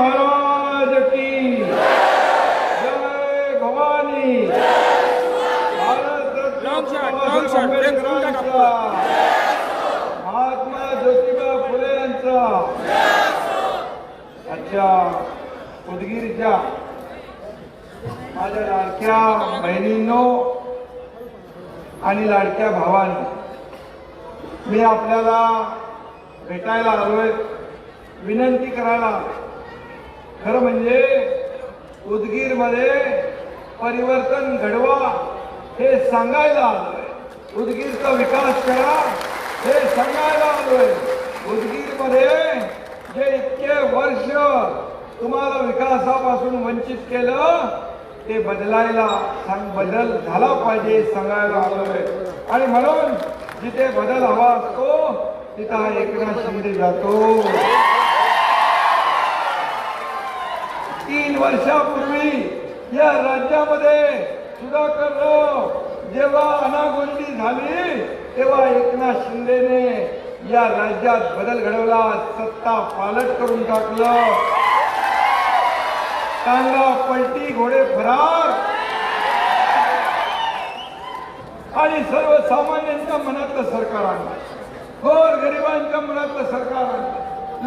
महाराज की जय भवानी। भारत रत्न आंबेडकरांचा, महात्मा ज्योतिबा फुले यांचा। अच्छा, उदगीरच्या माझ्या लाडक्या बहिणींनो आणि लाडक्या भावांनो, मी आपल्याला भेटायला आलोय, विनंती करायला आलोय। खरं म्हणजे उदगीरमध्ये परिवर्तन घडवा हे सांगायला आलोय, उदगीरचा विकास करा हे सांगायला आलोय। उदगीरमध्ये जे इतके वर्ष तुम्हाला विकासापासून वंचित केलं ते बदलायला बदल झाला पाहिजे सांगायला आलोय। आणि म्हणून जिथे बदल हवा असतो तिथं एकनाथ शिंदे जातो। 3 वर्षापूर्वी या राज्यामध्ये सुधाकरराव जेव्हा अनागोंदी झाली तेव्हा एकनाथ शिंदेने या राज्यात बदल घडवला, सत्ता पालट करून टाकलं, टांगा पलटी, घोडे फरार, आणि सर्वसामान्यांच्या मनातलं सरकार आणलं, गोरगरिबांच्या मनातलं सरकार आणलं,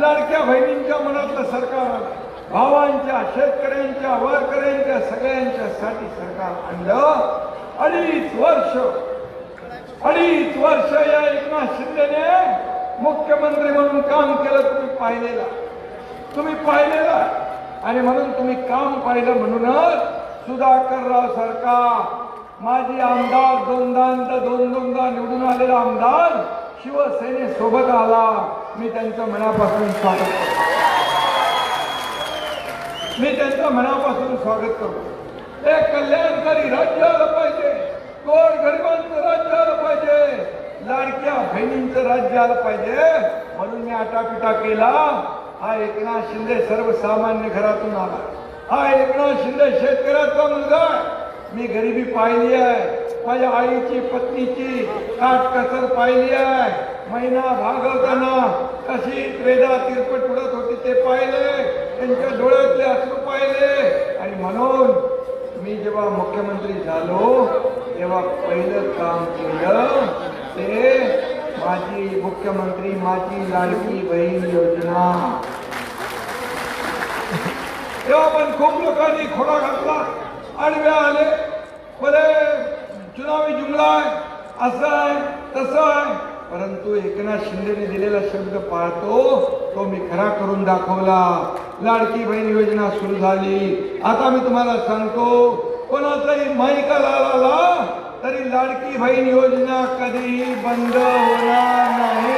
लाडक्या बहिणींच्या मनातलं सरकार आणलं, भावांच्या, शेतकऱ्यांच्या, वारकऱ्यांच्या, सगळ्यांच्यासाठी सरकार आणलं। 2.5 वर्ष या एकनाथ शिंदेने मुख्यमंत्री म्हणून काम केलं, तुम्ही पाहिलेलं आणि म्हणून तुम्ही काम पाहिलं म्हणूनच सुधाकरराव सारखा माजी आमदार, दोनदा निवडून आलेला आमदार शिवसेनेसोबत आला। मी त्यांचं मनापासून स्वागत करतो, एक कल्याणकारी राज्य आलं पाहिजे, गोरगरिबांचं राज्य आलं पाहिजे, लाडक्या बहिणींचं राज्य आलं पाहिजे, म्हणून मी आटापिटा केला। हा एकनाथ शिंदे सर्वसामान्य घरातून आला, हा एकनाथ शिंदे शेतकऱ्याचा मुलगा आहे। मी गरिबी पाहिली आहे, माझ्या आईची पत्नीची काटकसर पाहिली आहे, महिना भागवताना कशी त्रेधा तिरपट उडत होती ते पाहिले, त्यांच्या डोळ्यातले अश्रू पाहिले। आणि म्हणून मी जेव्हा मुख्यमंत्री झालो तेव्हा पहिलं काम केलं ते माझी मुख्यमंत्री माझी लाडकी बहीण योजना। तेव्हा पण खूप लोकांनी खोडा घातला, आडव्या आले, बरे चुनावी जुमला आहे, असं आहे तसं आहे, परंतु एकनाथ शिंदेने दिलेला शब्द पाळतो तो मी खरा करून दाखवला। लाडकी बहीण योजना सुरू झाली। आता मी तुम्हाला सांगतो, कोणाचाही माईकाला आला तरी लाडकी बहीण योजना कधीही बंद होणार नाही।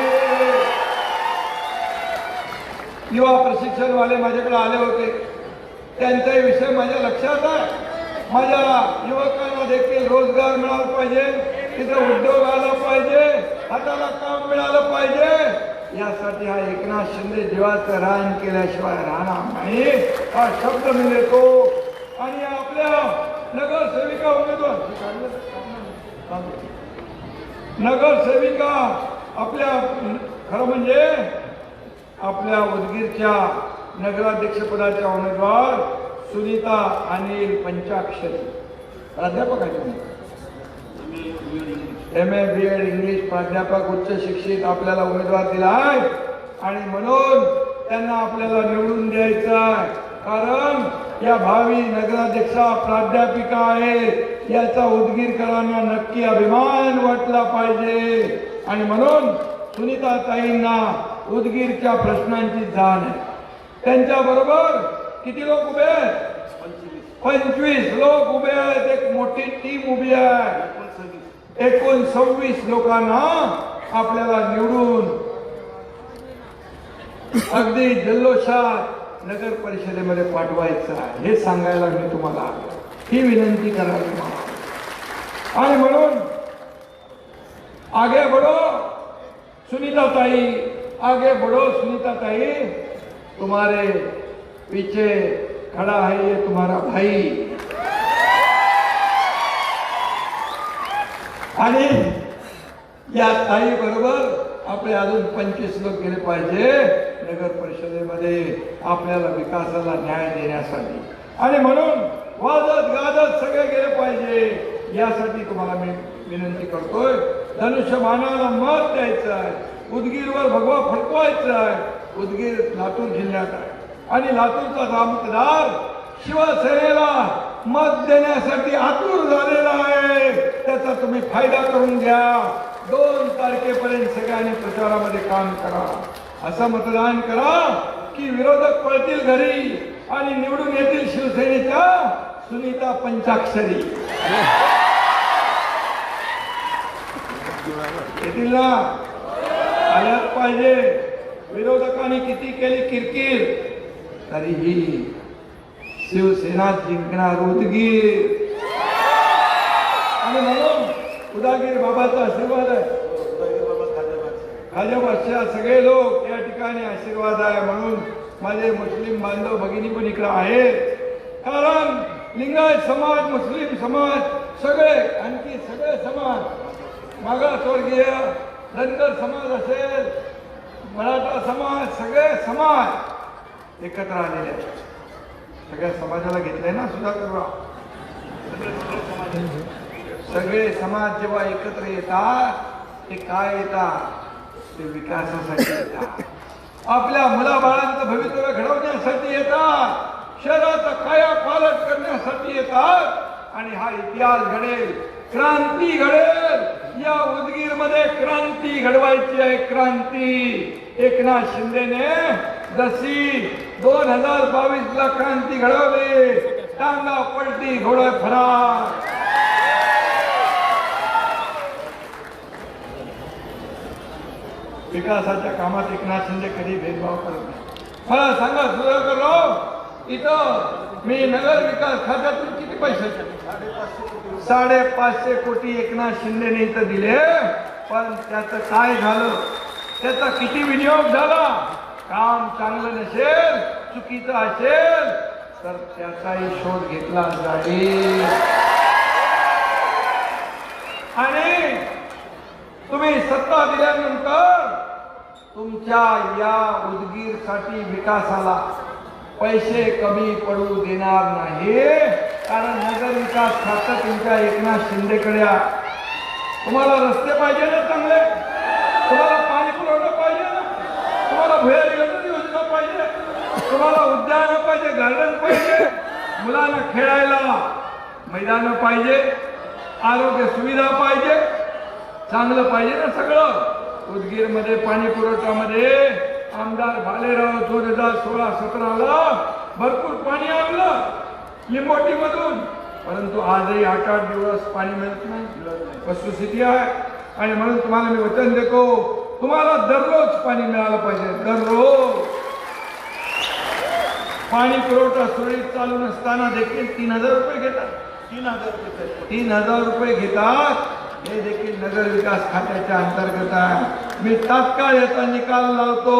युवा प्रशिक्षणवाले माझ्याकडे आले होते, त्यांचाही विषय माझ्या लक्षात आहे। माझ्या युवकांना देखील रोजगार मिळाला पाहिजे, तिथे उद्योग आला पाहिजे, हाताला काम मिळालं पाहिजे, यासाठी हा एकनाथ शिंदे जीवाचं रान केल्याशिवाय राहणार नाही हा शब्द मी देतो। आणि आपल्या नगरसेविका आपल्या खरं म्हणजे आपल्या उदगीरच्या नगराध्यक्षपदाच्या उमेदवार सुनीता अनिल पंचाक्षरी, प्राध्यापक आहेत, MA BEd इंग्लिश प्राध्यापक, उच्च शिक्षित आपल्याला उमेदवार दिला आहे। आणि म्हणून त्यांना आपल्याला निवडून द्यायचं आहे, कारण या भावी नगराध्यक्षा प्राध्यापिका आहे याचा उदगीरकरांना नक्की अभिमान वाटला पाहिजे। आणि म्हणून सुनीता ताईंना उदगीरच्या प्रश्नांची जाण आहे, त्यांच्या बरोबर किती लोक उभे आहेत? 25 लोक उभे आहेत, एक मोठी टीम उभी आहे। 26 लोकांना आपल्याला निवडून अगदी जल्लोषात नगर परिषदेमध्ये पाठवायचं आहे हे सांगायला मी तुम्हाला आलो, ही विनंती करावी मला। आणि म्हणून आगे बढ़ो सुनीता ताई, आगे बढ़ो सुनीता ताई, तुम्हारे पीछे खड़ा है ये तुम्हारा भाई। आणि या ताई बरोबर आपले अजून 25 लोक गेले पाहिजे नगर परिषदेमध्ये आपल्याला विकासाला न्याय देण्यासाठी. आणि म्हणून वाजत गाजत सगळे गेले पाहिजे यासाठी तुम्हाला मी विनंती करतोय. धनुष्यबाणाला मत द्यायचं आहे. उदगीरवर भगवा फडकवायचा आहे. उदगीर लातूर जिल्ह्यात आहे आणि लातूरचा मतदार शिवसेनेला मत देण्यासाठी आतुर झालेला आहे. त्याचा तुम्ही फायदा करून घ्या. 2 तारखेपर्यंत सगळ्यांनी प्रचारामध्ये काम करा. असं मतदान करा की विरोधक पळतील घरी आणि निवडून येतील शिवसेनेच्या सुनीता पंचाक्षरी. येतील ना? आल्याच पाहिजे. विरोधकांनी किती केली किरकिर तरीही शिवसेना जिंकणार उदगीर. आणि म्हणून उदगीर बाबाचा आशीर्वाद आहे. खाजाबादच्या सगळे लोक या ठिकाणी आशीर्वाद आहे. म्हणून माझे मुस्लिम बांधव भगिनी पण इकडे आहेत. कारण लिंगायत समाज, मुस्लिम समाज सगळे, आणखी सगळे समाज, मागासवर्गीय धनगर समाज असेल, मराठा समाज, सगळे समाज एकत्र आलेले आहेत. सगळ्या समाजाला घेतलंय ना सुधाकरराव. सगळे समाज जेव्हा एकत्र येतात ते काय येतात? ते विकासासाठी येतात. आपल्या मुलाबाळांचं भवितव्य घडवण्यासाठी येतात. शहराचा काया पालट करण्यासाठी येतात. आणि हा इतिहास घडेल, क्रांती घडेल. या उदगीर मध्ये क्रांती घडवायची आहे. क्रांती एकनाथ शिंदेने जशी 2022ला क्रांती घडवली, टांगा पलटी घोडा फरार. विकासाच्या कामात एकनाथ शिंदे कधी भेदभाव करत नाही. मला सांगा सुधाकरराव, इथं मी नगर विकास खात्यातून किती पैसे? 550 कोटी एकनाथ शिंदेने इथं दिले. पण त्याचं काय झालं? त्याचा किती विनियोग झाला? काम चांगलं नसेल, चुकीचं असेल तर त्याचाही शोध घेतला जाईल. आणि तुम्ही सत्ता दिल्यानंतर तुमच्या या उदगीरसाठी विकासाला पैसे कमी पडू देणार नाही. कारण नगर विकास खातं तुमच्या एकनाथ शिंदेकडे आहे. तुम्हाला रस्ते पाहिजे ना चांगले, तुम्हाला पाणी पुरवठा पाहिजे ना, तुम्हाला भुयारी योजना पाहिजे, तुम्हाला उद्यान पाहिजे, गार्डन पाहिजे, मुलांना खेळायला मैदान पाहिजे, आरोग्य सुविधा पाहिजे, चांगलं पाहिजे ना सगळं. उदगीर मध्ये पाणी पुरवठ्यामध्ये आमदार भालेराव 2016-17ला भरपूर पाणी आणलं लिंबोटी मधून. परंतु आजही 8-8 दिवस पाणी मिळत नाही. वस्तुस्थिती आहे. आणि म्हणून तुम्हाला मी वचन देतो, तुम्हाला दररोज पाणी मिळालं पाहिजे. दररोज पाणी पुरवठा सुरळीत चालू नसताना देखील 3000 रुपये घेतात. 3000 रुपये घेतात. हे देखील नगर विकास खात्याच्या अंतर्गत आहे. मी तात्काळ याचा निकाल लावतो.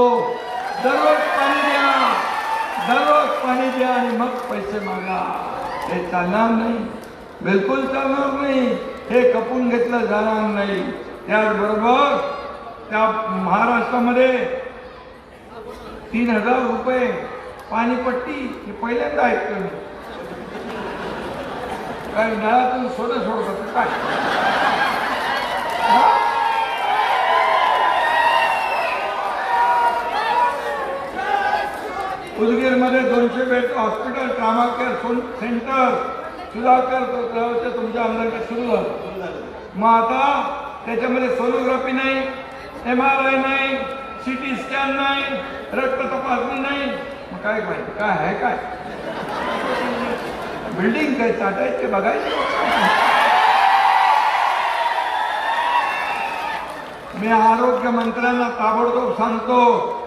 दररोज पाणी द्या, दररोज पाणी द्या आणि मग पैसे मागा. हे चालणार नाही, बिलकुल चालणार नाही. हे खपून घेतलं जाणार नाही. त्याचबरोबर त्या महाराष्ट्रामध्ये 3000 रुपये पाणीपट्टी हे पहिल्यांदा ऐकतो मी. काय नळातून सोडत काय? उदगीर मध्ये 200 bed hospital, trauma care centre Sudhakar तुमच्या आमदारकडे सुरू झालं. मग आता त्याच्यामध्ये सोनोग्राफी नाही, MRI नाही, CT स्कॅन नाही, रक्त तपासणी नाही. मग काय पाहिजे? काय आहे? काय बिल्डिंग काय चाटायचे बघायचे? मी आरोग्य मंत्र्यांना ताबडतोब सांगतो,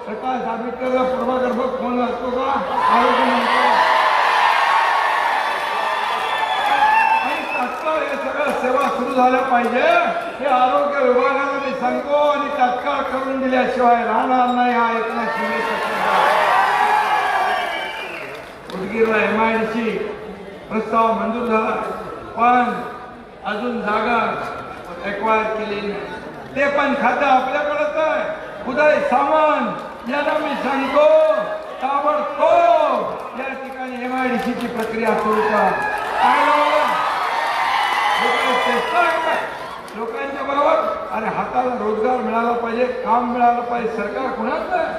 प्रकाश आंबेडकरला पूर्वगर्भ फोन असतो का आरोग्य मंत्री? आणि तात्काळ हे सगळं सेवा सुरू झाल्या पाहिजे. हे आरोग्य विभागाला मी सांगतो आणि तात्काळ करून दिल्याशिवाय राहणार नाही. हा एकनाथ शिंदे सरकार. उदगीरला MIDC प्रस्ताव मंजूर झाला, पण अजून जागा एक्वायर केलेली नाही. ते पण खातं आपल्याकडे सांगताय उदय सामंत यांना मी सांगतो ताबडतोब या ठिकाणी MIDC ची प्रक्रिया सुरू करा. लोकांच्या बरोबर अरे हाताला रोजगार मिळाला पाहिजे, काम मिळालं पाहिजे. सरकार कुणाचं आहे?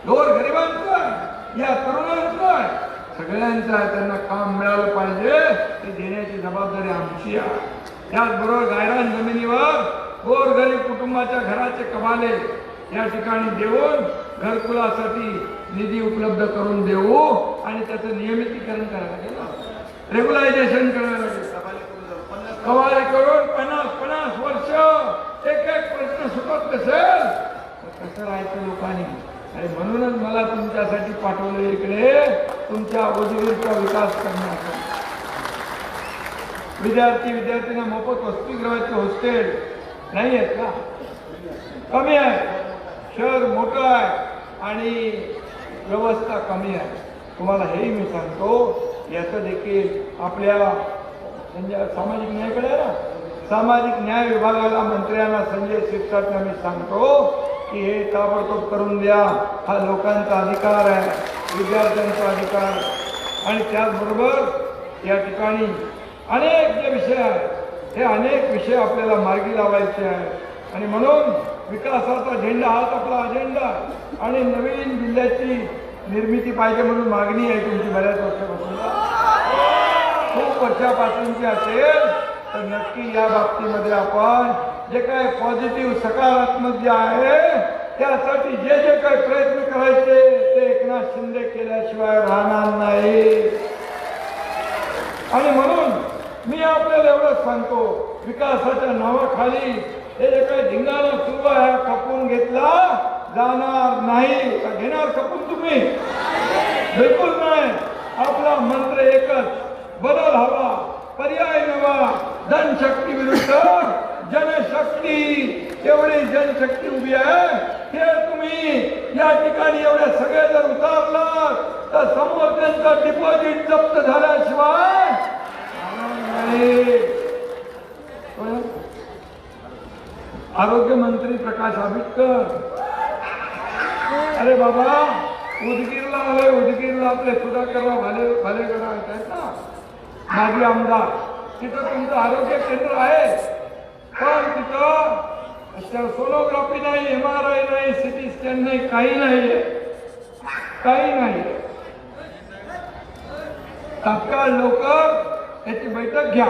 गोरगरिबांचं आहे, या तरुणांचं आहे, सगळ्यांचं आहे. त्यांना काम मिळालं पाहिजे ते देण्याची जबाबदारी आमची आहे. त्याचबरोबर गायरान जमिनीवर गोरगरीब कुटुंबाच्या घराचे कमाले या ठिकाणी देऊन घरकुलासाठी निधी उपलब्ध करून देऊ आणि त्याचं नियमितीकरण करायला लागेल, रेग्युलायझेशन करायला लागेल. कमाले करून 50-50 वर्ष एक प्रश्न सुटत नसेल कसं राहायचं लोकांनी. आणि म्हणूनच मला तुमच्यासाठी पाठवलं इकडे तुमच्या ओझीवरचा विकास करण्यासाठी. विद्यार्थ्यांना मोफत वसतिगृहाचे हॉस्टेल नाही आहेत का? कमी आहे. शहर मोठं आहे आणि व्यवस्था कमी आहे. तुम्हाला हेही मी सांगतो, याचं देखील आपल्या सामाजिक न्यायाकडे आहे ना, सामाजिक न्याय विभागाला मंत्र्यांना संजय शिरसाटना मी सांगतो की हे ताबडतोब करून द्या. हा लोकांचा अधिकार आहे, विद्यार्थ्यांचा अधिकार. आणि त्याचबरोबर या ठिकाणी अनेक जे विषय आहेत हे अनेक विषय आपल्याला मार्गी लावायचे आहेत. आणि म्हणून विकासाचा झेंडा हाच आपला अजेंडा. आणि नवीन जिल्ह्याची निर्मिती पाहिजे म्हणून मागणी आहे तुमची बऱ्याच वर्षापासून, खूप वर्षापासूनची असेल तर नक्की या बाबतीमध्ये आपण जे काय पॉझिटिव्ह सकारात्मक जे आहे त्यासाठी जे जे काही प्रयत्न करायचे ते एकनाथ शिंदे केल्याशिवाय राहणार नाही. आणि म्हणून मी आपल्याला एवढंच सांगतो, विकासाच्या नावाखाली हे जे काही धिंगाणा सुरू आहे खपून घेतला जाणार नाही. का घेणार खपून तुम्ही? बिलकुल नाही. आपला मंत्र एकच, बदल हवा, पर्याय नवा, जनशक्ती विरुद्ध जनशक्ती. एवढी जनशक्ती उभी आहे. हे तुम्ही या ठिकाणी एवढे सगळे जर उतारलात तर समोर त्यांचा डिपॉझिट जप्त झाल्याशिवाय नाही. आरोग्य मंत्री प्रकाश आंबेडकर, अरे बाबा उदगीरला आले, उदगीरला आपले सुधाकरराव भालेकर आहेत ना माजी आमदार, तिथं तुमचं आरोग्य केंद्र आहे पण तिथं सोनोग्राफी नाही, MRI नाही, CT स्कॅन नाही, काही नाहीये, काही नाही. तात्काळ लवकर याची बैठक घ्या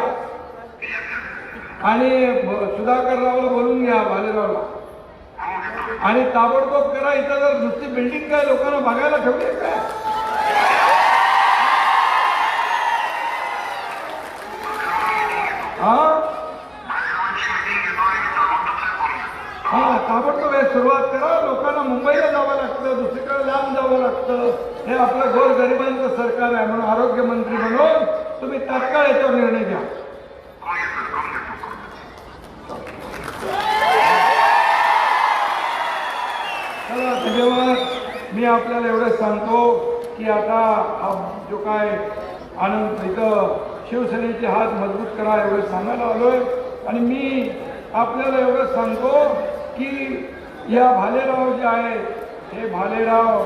आणि सुधाकररावला बोलून घ्या, भालेरावला, आणि ताबडतोब करा. इथं जर नुसती बिल्डिंग काय लोकांना बघायला ठेवली काय? हा ताबडतोब सुरुवात करा. लोकांना मुंबईला जावं लागतं, दुसरीकडे लांब जावं लागतं. हे आपलं गोरगरिबांचं सरकार आहे. म्हणून आरोग्य मंत्री म्हणून तुम्ही तात्काळ याच्यावर निर्णय घ्या. चला धन्यवाद. मी आपल्याला एवढंच सांगतो की आता हा जो काय आनंद इथं शिवसेनेचे हात मजबूत करा एवढं सांगायला आलोय. आणि मी आपल्याला एवढंच सांगतो की या भालेराव जे आहेत हे भालेराव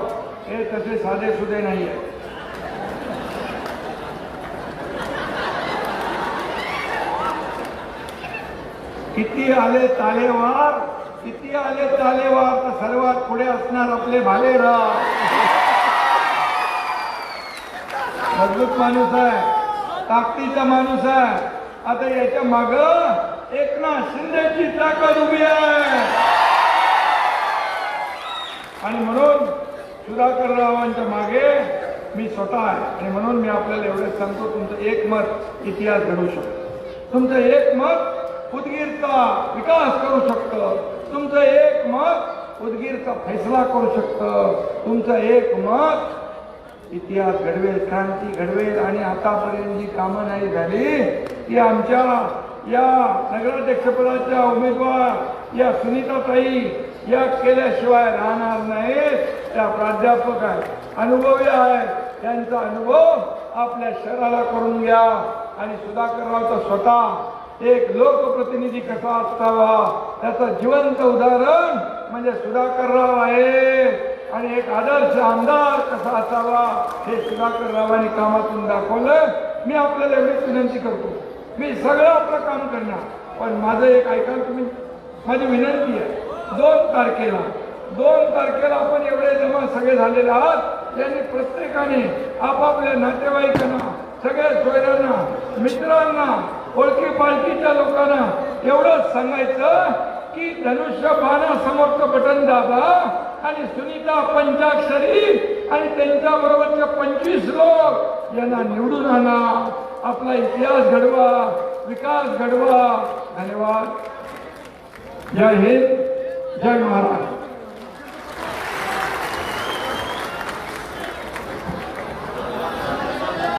हे तसे साधे सुधे नाही आहेत. किती आले तालेवार, किती आले तालेवार तर सर्वात पुढे असणार आपले भालेराव. मजबूत माणूस आहे, ताकदीचा माणूस आहे. आता याच्या माग एकनाथ शिंदेची ताकद उभी आहे. आणि म्हणून सुधाकररावांच्या मागे मी स्वतः आहे. आणि म्हणून मी आपल्याला एवढंच सांगतो, तुमचं एक मत इतिहास घडवू शकतो. तुमचं एक मत उदगीरचा विकास करू शकतं. तुमचं एक मत उदगीरचा फैसला करू शकतं. तुमचं एक मत इतिहास घडवेल, क्रांती घडवेल. आणि आतापर्यंत जी कामं नाही झाली ती आमच्या या नगराध्यक्षपदाच्या उमेदवार या सुनीताताई या केल्याशिवाय राहणार नाहीत. त्या प्राध्यापक आहेत, अनुभवी आहेत, त्यांचा अनुभव आपल्या शहराला करून घ्या. आणि सुधाकरराव तर स्वतः एक लोकप्रतिनिधी कसा असावा त्याचं जिवंत उदाहरण म्हणजे सुधाकरराव आहे. आणि एक आदर्श आमदार कसा असावा हे सुधाकररावांनी कामातून दाखवलं. मी आपल्याला एवढीच विनंती करतो, मी सगळं आपलं काम करणार, पण माझं एक ऐका तुम्ही, माझी विनंती आहे 2 तारखेला आपण एवढे जमा सगळे झालेले आहात. यांनी प्रत्येकाने आपापल्या नातेवाईकांना, सगळ्या सोयऱ्यांना, मित्रांना, ओळखी पालखीच्या लोकांना एवढंच सांगायचं की धनुष्यबाणासमोरचं बटन दाबा आणि सुनीता पंचाक्षरी आणि त्यांच्या बरोबरचे 25 लोक यांना निवडून आणा. आपला इतिहास घडवा, विकास घडवा. धन्यवाद. जय हिंद, जय महाराष्ट्र.